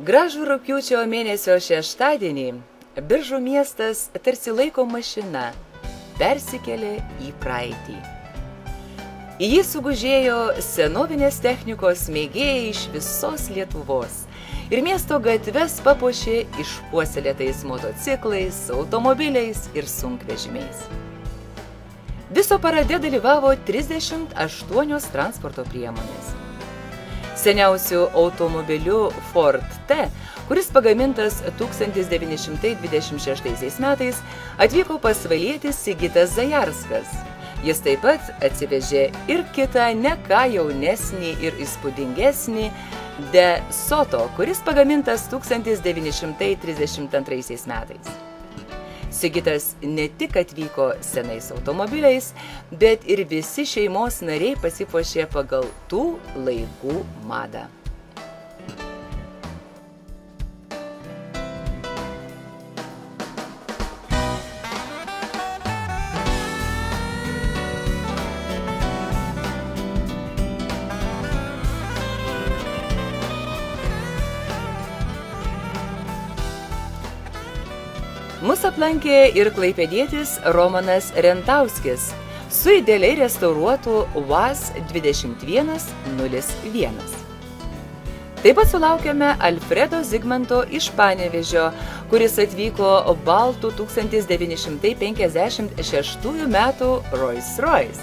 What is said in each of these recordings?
Gražų rugpjūčio mėnesio šeštadienį Biržų miestas tarsi laiko mašina persikėlė į praeitį. Į jį sugužėjo senovinės technikos mėgėjai iš visos Lietuvos ir miesto gatves papuošė išpuoselėtais motociklais, automobiliais ir sunkvežimiais. Viso parade dalyvavo 38 transporto priemonės. Seniausiu automobiliu Ford T, kuris pagamintas 1926 metais, atvyko pasvalietis Sigitas Zajarskas. Jis taip pat atsivežė ir kitą ne ką jaunesnį ir įspūdingesnį De Soto, kuris pagamintas 1932 metais. Sigitas ne tik atvyko senais automobiliais, bet ir visi šeimos nariai pasipuošė pagal tų laikų madą. Mus aplankė ir klaipėdietis Romanas Rentauskis su idealiai restauruotu UAZ 2101. Taip pat sulaukėme Alfredo Zigmanto iš Panevėžio, kuris atvyko baltu 1956 metų Rolls-Royce.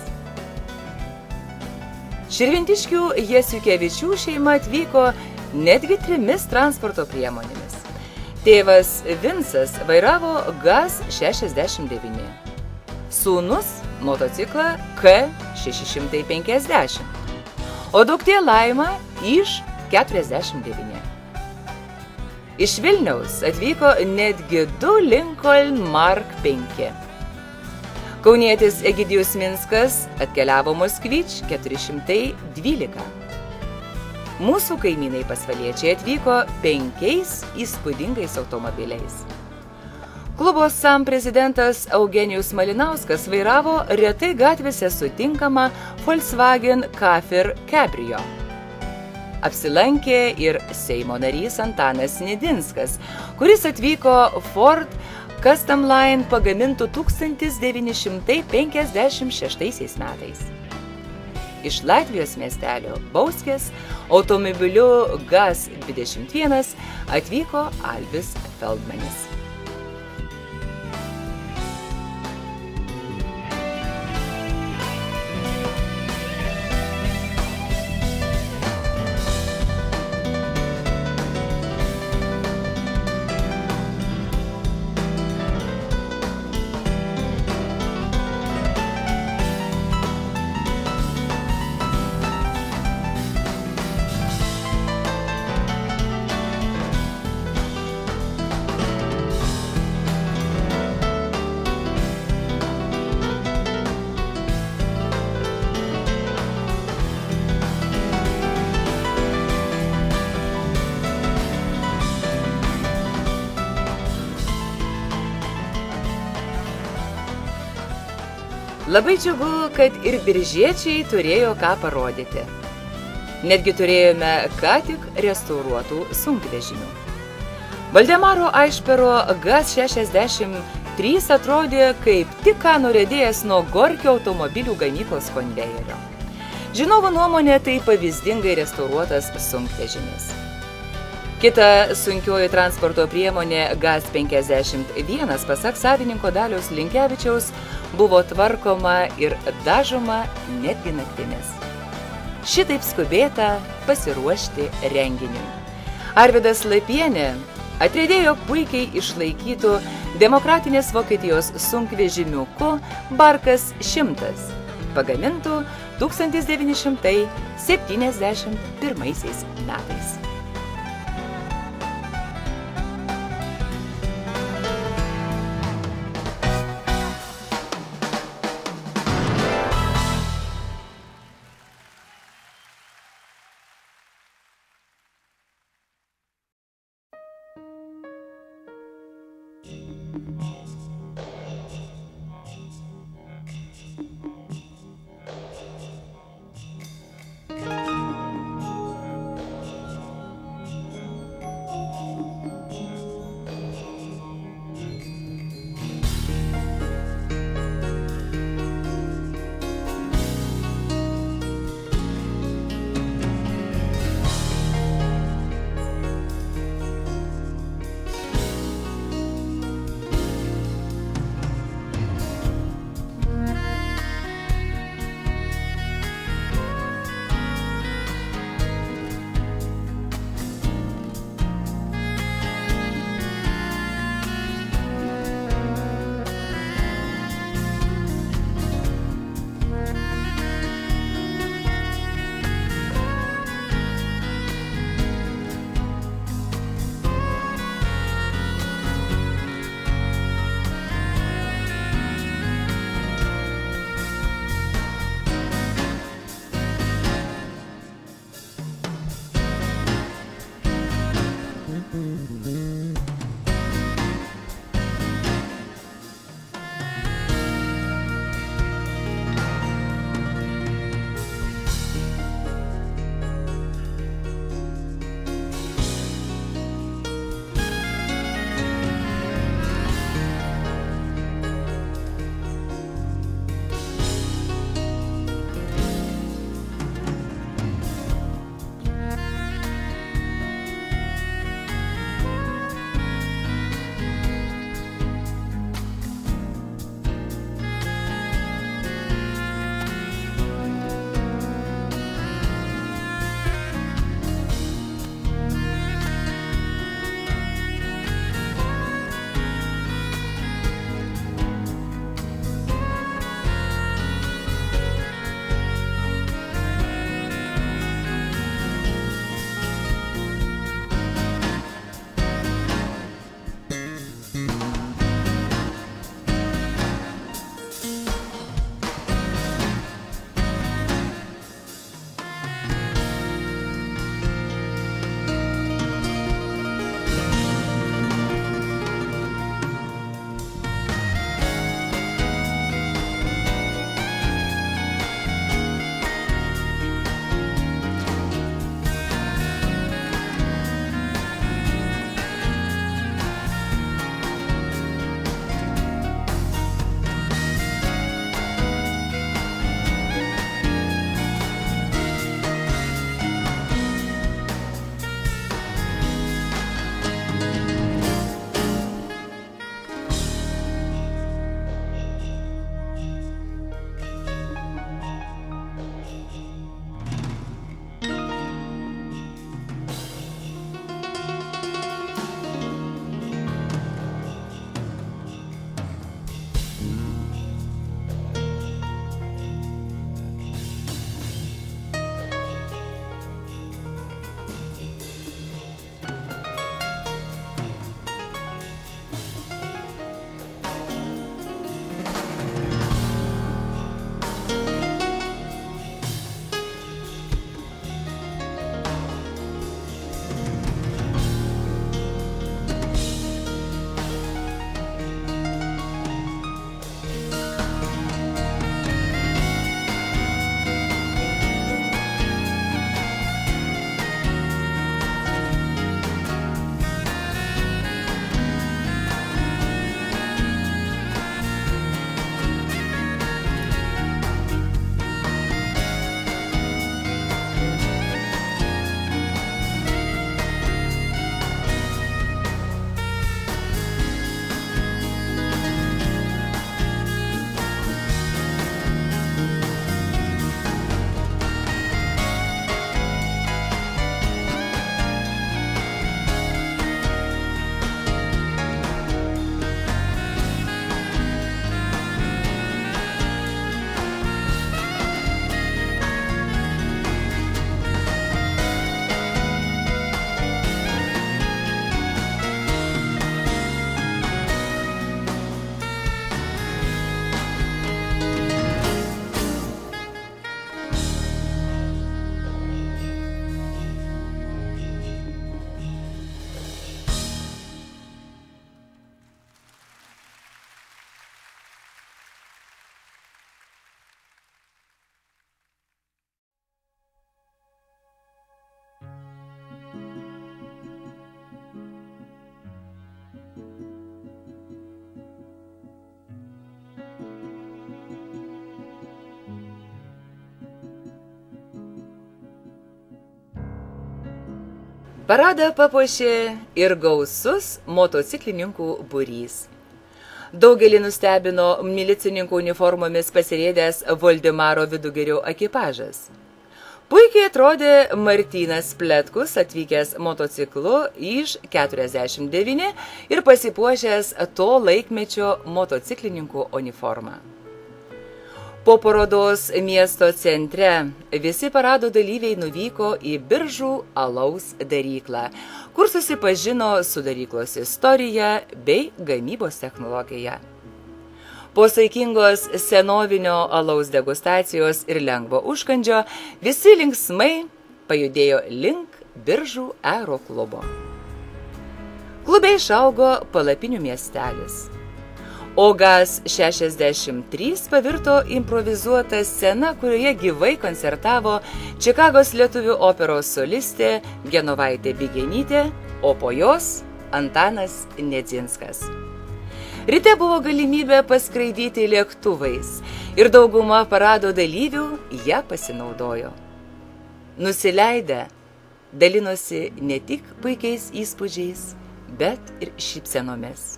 Širvintiškių Jasiukevičių šeima atvyko netgi 3 transporto priemonėmis. Tėvas Vincas vairavo GAZ 69, sūnus motociklą K650, o duktė Laima iš 49. Iš Vilniaus atvyko netgi 2 Lincoln Mark 5. Kaunietis Egidijus Minskas atkeliavo Moskvič 412. Mūsų kaimynai pasvaliečiai atvyko 5 įspūdingais automobiliais. Klubo SAM prezidentas Eugenijus Malinauskas vairavo retai gatvėse sutinkamą Volkswagen Kafir Cabrio. Apsilankė ir Seimo narys Antanas Nidinskas, kuris atvyko Ford Custom Line pagamintų 1956 metais. Iš Latvijos miestelio Bauskės automobiliu GAZ 21 atvyko Alvis Feldmanis. Labai džiugu, kad ir biržiečiai turėjo ką parodyti. Netgi turėjome ką tik restauruotų sunkvežimių. Valdemaro Aišpero GAZ 63 atrodė kaip tik ką nuriedėjęs nuo Gorkio automobilių gamyklos konvejerio. Žinovų nuomonė tai pavyzdingai restauruotas sunkvežimis. Kita sunkioji transporto priemonė GAZ 51, pasak savininko Daliaus Linkevičiaus, buvo tvarkoma ir dažoma netgi naktimis. Šitaip skubėta pasiruošti renginiui. Arvydas Lapienė atriedėjo puikiai išlaikytų demokratinės Vokietijos sunkvežimiuku Barkas 100, pagamintų 1971 metais. Paradą papuošė ir gausus motociklininkų būrys. Daugelį nustebino milicininkų uniformomis pasirėdęs Voldemaro Vidugirio ekipažas. Puikiai atrodė Martynas Pletkus, atvykęs motociklu iš 49 ir pasipuošęs to laikmečio motociklininkų uniformą. Po parodos miesto centre visi parado dalyviai nuvyko į Biržų alaus daryklą, kur susipažino su daryklos istorija bei gamybos technologija. Po saikingos senovinio alaus degustacijos ir lengvo užkandžio visi linksmai pajudėjo link Biržų aeroklubo. Klube išaugo palapinių miestelis. O GAZ 63 pavirto improvizuota scena, kurioje gyvai koncertavo Čikagos lietuvių operos solistė Genovaitė Bigenytė, o po jos Antanas Nedzinskas. Ryte buvo galimybė paskraidyti lėktuvais ir dauguma parado dalyvių ją pasinaudojo. Nusileidę, dalinosi ne tik puikiais įspūdžiais, bet ir šypsenomis.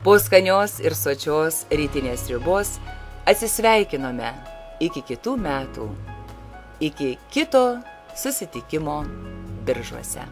Po skanios ir sočios rytinės sriubos atsisveikinome iki kitų metų, iki kito susitikimo Biržuose.